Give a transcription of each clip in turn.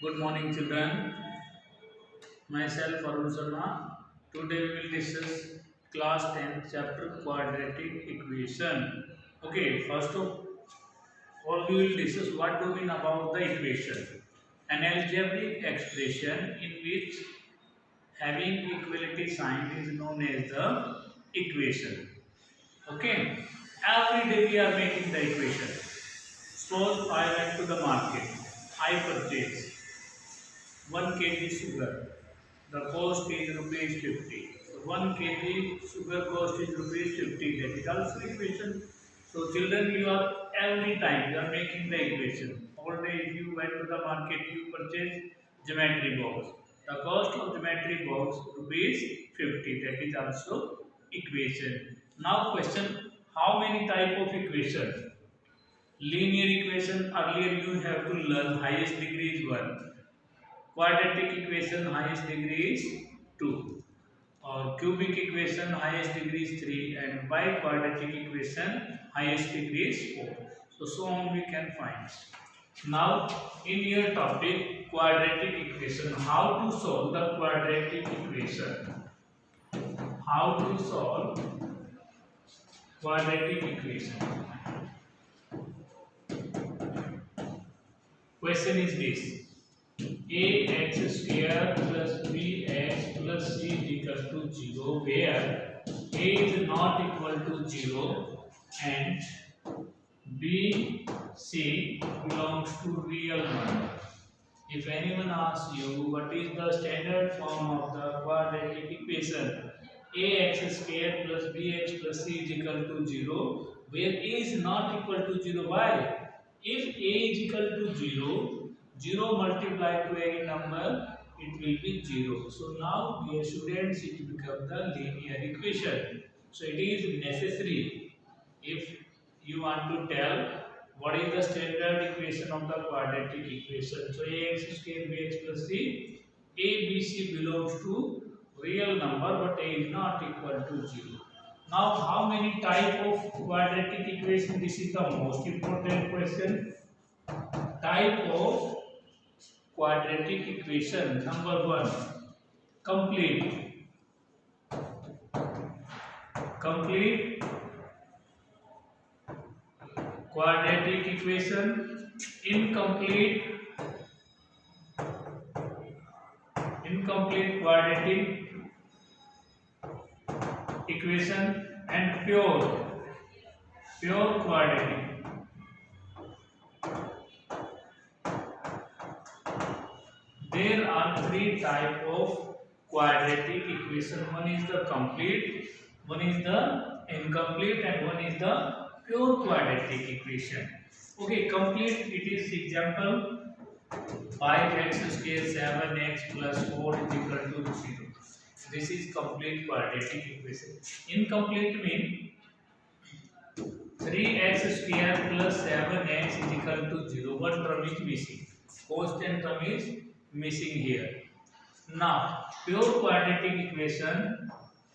Good morning, children. Myself Arun Sharma. Today we will discuss class 10 chapter quadratic equation. Okay, first of all we will discuss what do we mean about the equation. An algebraic expression in which having equality sign is known as the equation. Okay, every day we are making the equation. Suppose I went to the market. I purchase 1 kg sugar. The cost is rupees 50. So 1 kg sugar cost is rupees 50. That is also equation. So children, you are every time you are making the equation. All day if you went to the market, you purchase geometry box. The cost of geometry box rupees 50. That is also equation. Now question: how many type of equation? Linear equation, earlier you have to learn highest degree is 1. Quadratic equation highest degree is 2, or cubic equation highest degree is 3, and biquadratic equation highest degree is 4. So on we can find. Now in your topic quadratic equation, how to solve the quadratic equation? How to solve quadratic equation? Question is this: ax square plus bx plus c is equal to 0, where a is not equal to 0 and b, c belongs to real number. If anyone asks you what is the standard form of the quadratic equation, ax square plus bx plus c is equal to 0, where a is not equal to 0. Why? If a is equal to 0, 0 multiplied to any number, it will be 0. So now, dear students, it becomes the linear equation. So it is necessary, if you want to tell what is the standard equation of the quadratic equation. So ax square bx plus c, a, b, c belongs to real number, but a is not equal to 0. Now, how many type of quadratic equation? This is the most important question. Type of quadratic equation. Number 1, complete. Complete quadratic equation, incomplete quadratic equation, and pure quadratic. There are 3 type of quadratic equation. One is the complete, one is the incomplete, and one is the pure quadratic equation. Okay, complete, it is example 5x square 7x plus 4 is equal to 0. This is complete quadratic equation. Incomplete means 3x square plus 7x is equal to 0. One term is missing. Constant term is missing here. Now, pure quadratic equation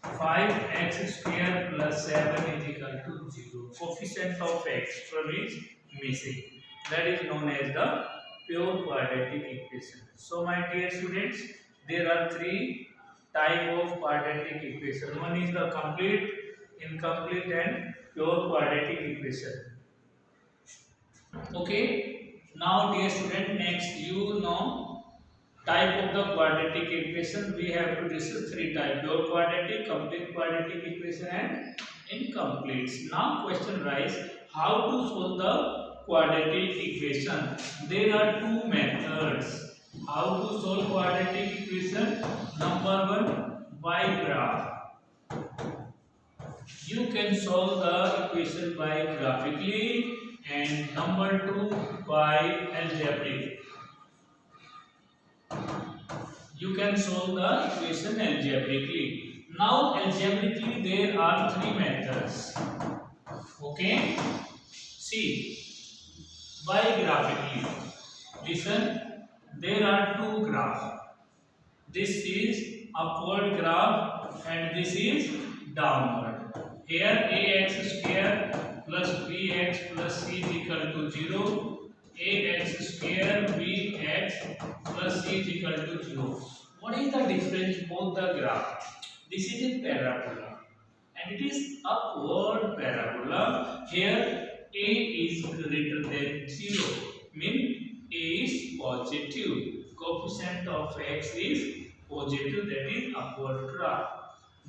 5x square plus 7 is equal to 0. Coefficient of x term is missing. That is known as the pure quadratic equation. So, my dear students, there are 3 type of quadratic equation. One is the complete, incomplete, and pure quadratic equation. Okay. Now, dear student, next you know type of the quadratic equation. We have to discuss 3 types: pure quadratic, complete quadratic equation, and incomplete. Now question rise: how to solve the quadratic equation? There are 2 methods. How to solve quadratic equation? Number 1, by graph. You can solve the equation by graphically, and number 2, by algebraic. You can solve the equation algebraically. Now algebraically there are 3 methods. Okay. See, by graphically. Listen, there are 2 graphs. This is upward graph and this is downward. Here ax square plus bx plus c is equal to 0. Ax square bx plus is equal to 0. What is the difference both the graph? This is a parabola and it is upward parabola. Here a is greater than 0, mean a is positive. Coefficient of x is positive, that is upward graph.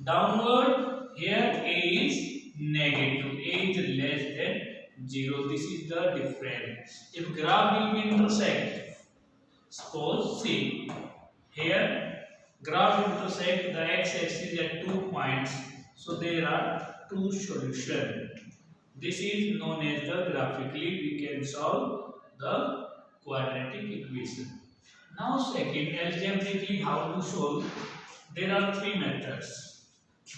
Downward, here a is negative, a is less than 0. This is the difference. If graph will be intersect, suppose see here graph intersect the x-axis at 2 points, so there are two solutions. This is known as the graphically we can solve the quadratic equation. Now second, algebraically how to solve? There are three methods.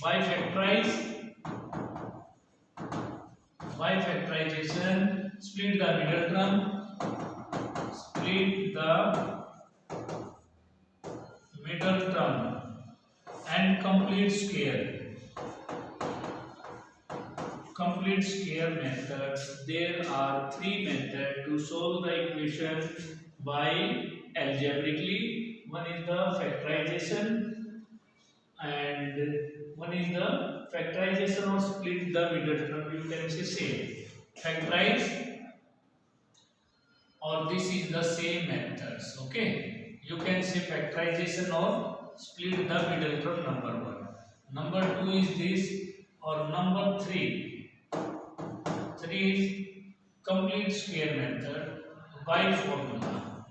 By factorization, split the middle term, and complete square methods. There are three methods to solve the equation by algebraically. One is the factorization and one is the factorization or split the middle term. You can say same. Factorize, or this is the same methods. Okay. You can say factorization or split the middle term, number 1. Number 2 is this, or number 3. 3 is complete square method by formula.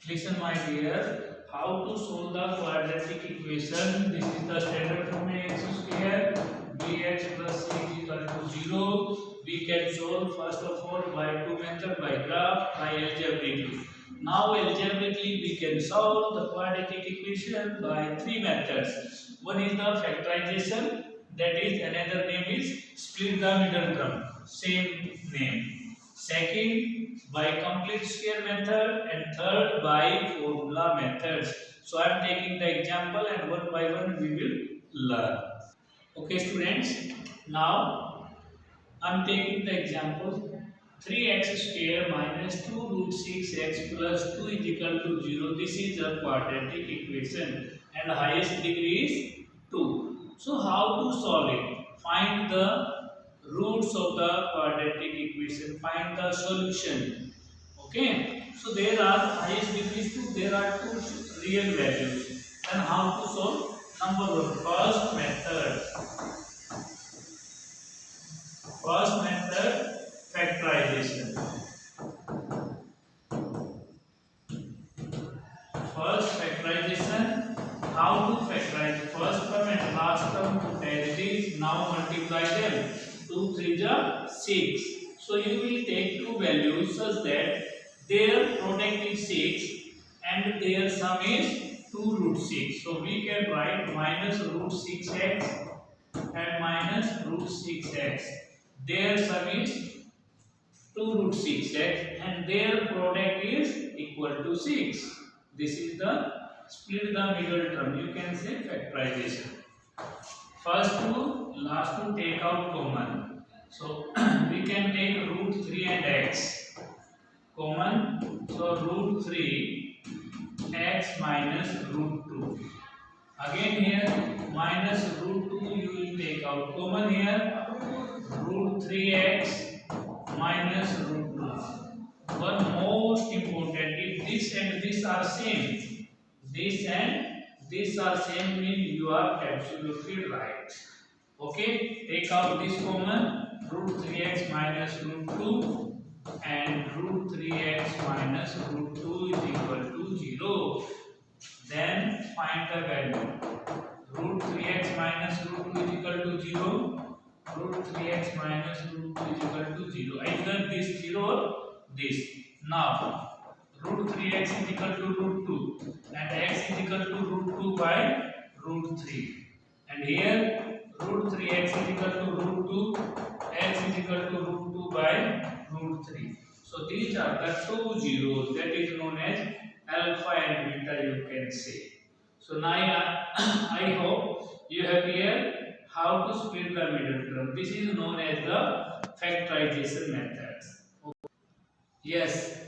Listen my dear, how to solve the quadratic equation. This is the standard form x square bx plus c is equal to 0. We can solve first of all by two methods, by graph, by algebraically. Now algebraically we can solve the quadratic equation by three methods. One is the factorization, that is another name is split the middle term, same name. Second, by complete square method, and third by formula methods. So I am taking the example and one by one we will learn. Okay students, now I am taking the example 3x square minus 2 root 6x plus 2 is equal to 0. This is a quadratic equation and highest degree is 2. So how to solve it? Find the roots of the quadratic equation, find the solution. Okay, so there are highest degrees 2, there are two real values. And how to solve? Number 1, first method, factorization. First factorization, how to factorize first term and last term as it is. Now multiply them. 2 3 are 6. So you will take two values such that their product is 6 and their sum is 2 root 6. So we can write minus root 6x and minus root 6x. Their sum is 2 root 6x and their product is equal to 6. This is the split the middle term. You can say factorization. First two, last two take out common. So we can take root 3 and x common. So root 3 x minus root 2. Again here minus root 2 you will take out common here. Root 3x minus root 2. One most important, if this and this are same, this and this are same, mean you are absolutely right. Okay, take out this common, root 3x minus root 2 and root 3x minus root 2 is equal to 0. Then find the value. Root 3x minus root 2 is equal to 0. Root 3x minus root 2 is equal to 0. Either this 0 or this. Now, root 3x is equal to root 2 and x is equal to root 2 by root 3. And here, root 3x is equal to root 2, x is equal to root 2 by root 3. So, these are the two zeros, that is known as alpha and beta, you can say. So, now I hope you have clear how to split the middle term. This is known as the factorization method. Yes,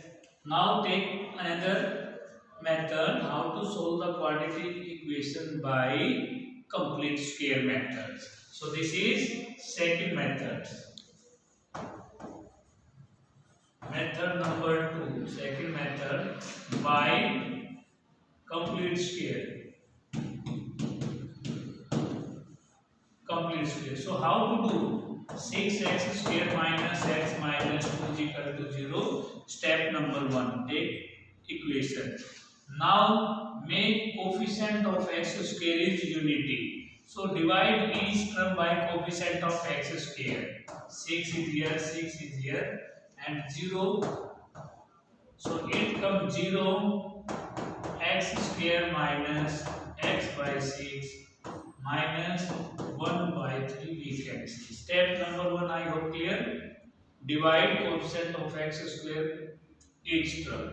Now take another method how to solve the quadratic equation by complete square methods. So this is second method. Method number 2, second method by complete square. Complete square. So how to do 6x square minus x minus 2 is equal to 0. Step number 1, take equation. Now make coefficient of x square is unity. So divide each term by coefficient of x square. 6 is here, 6 is here, and 0. So it comes 0 x square minus x by 6 minus 1 by 3 we can see. Step number 1 I hope clear. Divide coefficient of x square each term.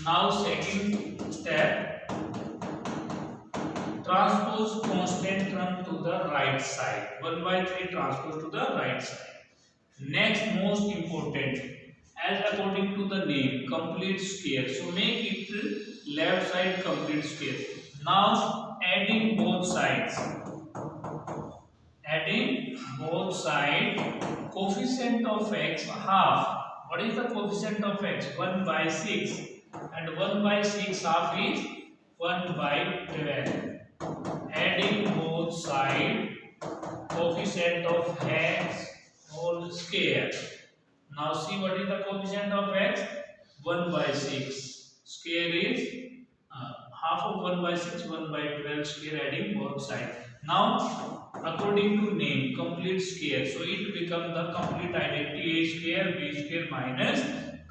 Now second step, transpose constant term to the right side. 1 by 3 transpose to the right side. Next most important, as according to the name, complete square. So make it left side complete square. Now adding both sides. Adding both sides, coefficient of x half. What is the coefficient of x? 1 by 6. And 1 by 6 half is 1 by 12. Adding both sides, coefficient of x whole square. Now see what is the coefficient of x? 1 by 6. Square is half of 1 by 6, 1 by 12 square, adding both sides. Now according to name, complete square. So it becomes the complete identity a square b square minus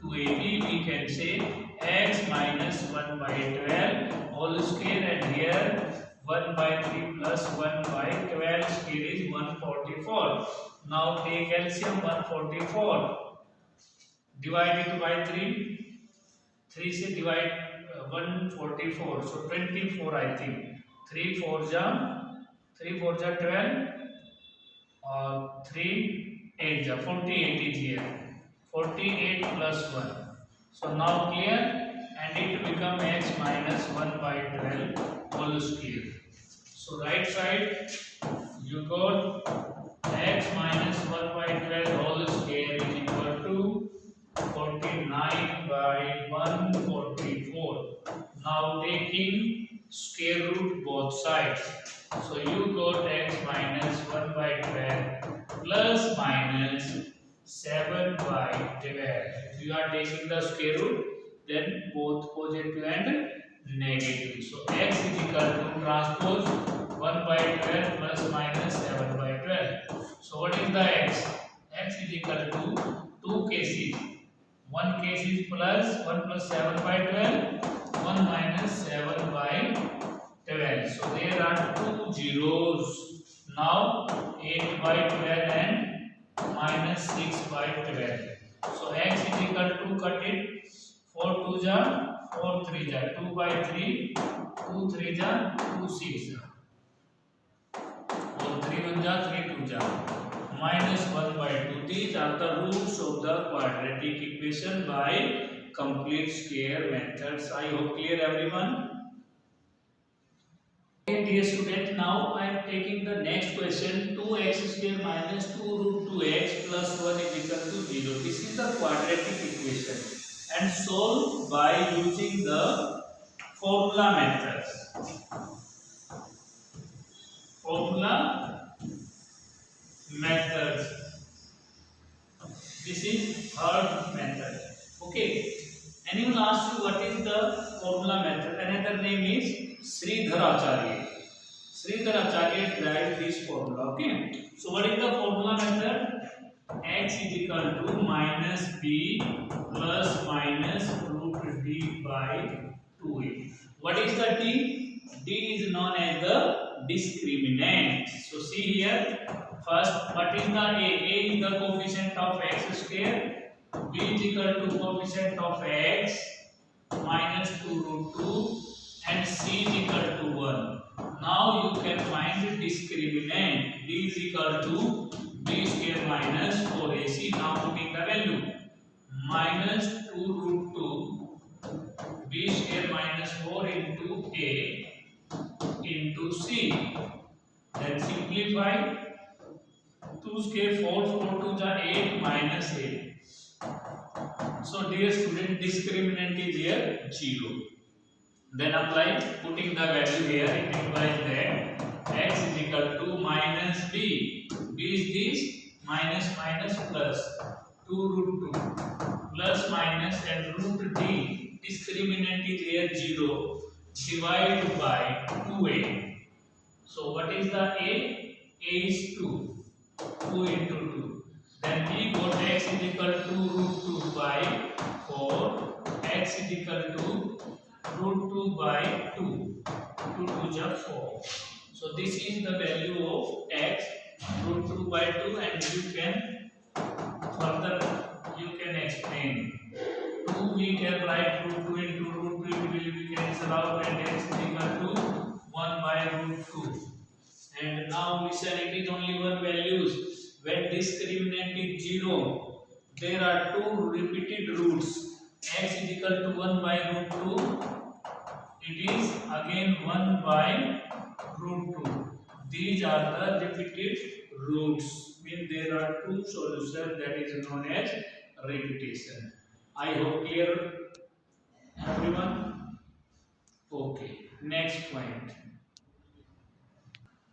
2ab. We can say x minus 1 by 12 whole square, and here 1 by 3 plus 1 by 12 square is 144. Now take LCM 144. Divide it by 3. 3 से divide 144. So 24 I think. 3 4 ja 12 और 3 8 ja 48 is here. 48 plus 1. So now clear, and it become x minus 1 by 12 whole square. So right side you got x minus 1 by 12 whole square is equal to 49 by 144. Now taking square root both sides. So you got x minus 1 by 12 plus minus 7 by 12. If you are taking the square root, then both positive and negative. So x is equal to transpose 1 by 12 plus minus 7 by 12. So what is the x? X is equal to two cases. One case is plus 1 plus 7 by 12, 1 minus 7 by 12. So there are two zeros. Now 8 by 12 and minus 6 by 12. So x is equal to, cut it, 4 2 ja 4 3 ja 2 by 3, 2 3 ja 2 6 ja, और 3 1 ja 3 2 ja, minus 1 by 2. These are the roots of the quadratic equation by complete square methods. I hope clear everyone. Okay, dear student, now I am taking the next question. 2x square minus 2 root 2x plus 1 is equal to 0. This is the quadratic equation and solved by using the formula methods. Formula methods. This is third method. Okay. Anyone asks you what is the formula method? Another name is Sridhar Acharya. Sridhar Acharya derived this formula. Okay. So what is the formula method? X is equal to minus b plus minus root d by 2a. What is the d? D is known as the discriminant. So see here. First, what is the a? A is the coefficient of x square. B is equal to coefficient of x minus 2 root 2 and c is equal to 1. Now you can find the discriminant. D is equal to b square minus 4ac. Now putting the value minus 2 root 2 A into C. Then simplify. 2 square 4, 4 to the 8 minus 8. So dear student, discriminant is here 0. Then apply, putting the value here, it implies that x is equal to minus b. B is this, minus minus plus 2 root 2 plus minus and root d. Discriminant is here 0. Divide by 2a. So what is the a? A is 2. 2 into 2. Then we got x is equal to root 2 by 4. X is equal to root 2 by 2. 2 to the 4. So this is the value of x, root 2 by 2, and you can further explain. 2 we can write root 2 into root 2, it will be cancelled out, and x is equal to 1 by root 2. And now listen, it is only one values. When discriminant is 0, there are two repeated roots. X is equal to 1 by root 2. It is again 1 by root 2. These are the repeated roots. Means there are two solutions, that is known as repetition. I hope clear, everyone? Okay, next point.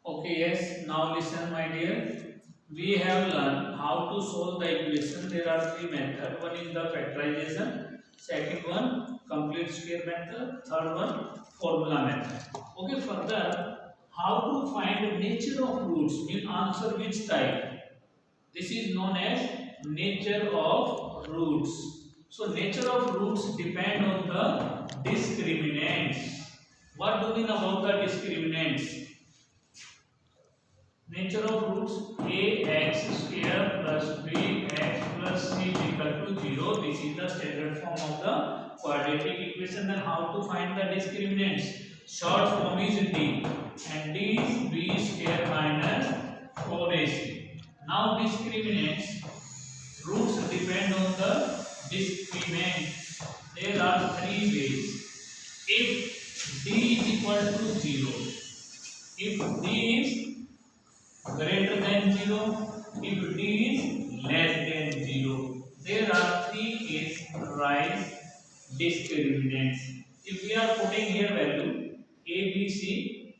Okay, yes, now listen my dear. We have learned how to solve the equation. There are three methods. One is the factorization, second one complete square method, third one formula method. Okay, further, how to find nature of roots, means answer which type. This is known as nature of roots. So nature of roots depend on the discriminants. What do we know about the discriminants? Nature of roots: ax square plus bx plus c is equal to 0. This is the standard form of the quadratic equation. Then how to find the discriminants? Short form is d, and d is b square minus 4ac. Now discriminants, roots depend on the discriminant. There are three ways. If d is equal to 0, if d is greater than 0, if d is less than 0. There are three cases rise discriminants. If we are putting here value a, b, c,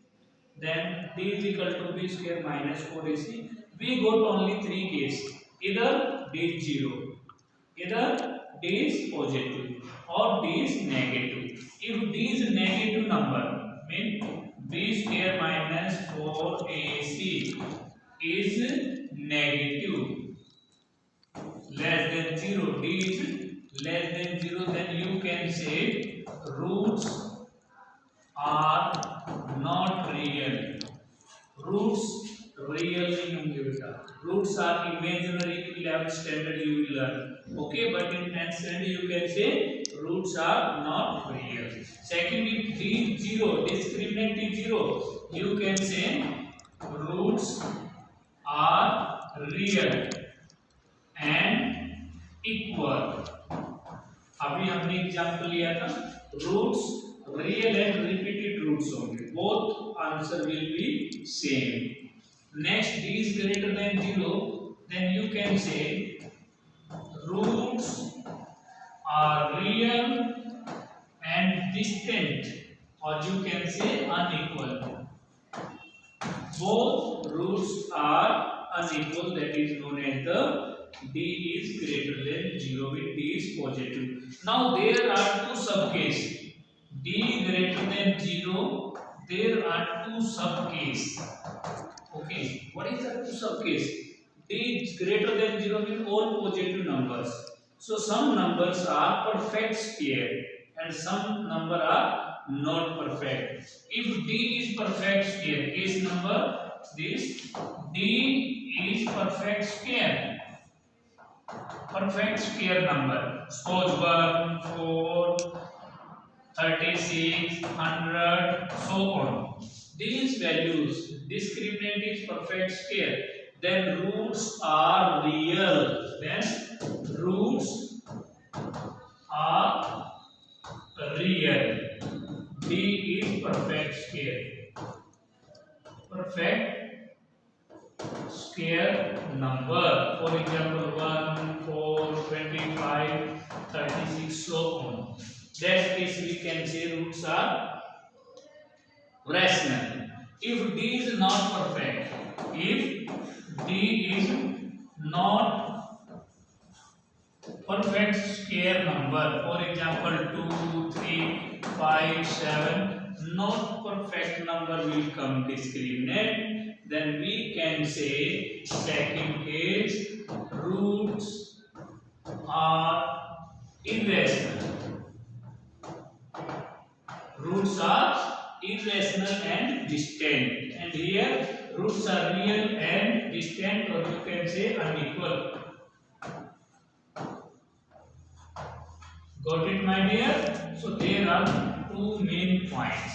then d is equal to b square minus 4ac. We got only three cases. Either d is 0, either d is positive, or d is negative. If d is negative number, means b square minus 4ac is negative, less than 0, d is less than 0, then you can say roots are not real. Roots real नहीं होंगे बेटा. Roots are imaginary. You will have standard, you will learn. Okay, but in 10th standard you can say roots are not real. Second, if d is 0, discriminant is 0, you can say roots are real and equal. अभी हमने example लिया था, roots real and repeated roots होंगे, both answer will be same. Next, d is greater than 0, then you can say roots are real and distant, or you can say unequal. Both roots are unequal, that is known as the d is greater than 0 with d is positive. Now there are two subcases. d greater than 0, there are two subcases. Okay, what is the two subcase? D is greater than 0 means all positive numbers. So some numbers are perfect square and some number are not perfect. If d is perfect square, case number this, d is perfect square. Perfect square number. Suppose 1, 4, 36, 100, so on. These values, discriminant is perfect square, then roots are real. Then roots are real. D is perfect square. Perfect square number. For example, 1, 4, 25, 36, so on. That case we can say roots are rational. If D is not perfect, if D is not perfect square number, for example 2, 3, 5, 7, not perfect number will come discriminate, then we can say second case roots are irrational. Roots are irrational and distant, and here roots are real and distant, or you can say unequal. Got it, my dear? So there are two main points.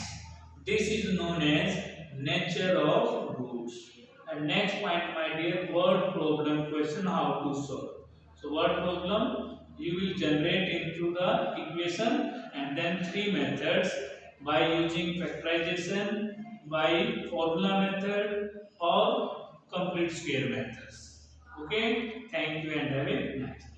This is known as nature of roots. And next point, my dear, word problem question, how to solve. So word problem, you will generate into the equation, and then three methods by using factorization, by formula method, or complete square methods. Okay, thank you and have a nice day.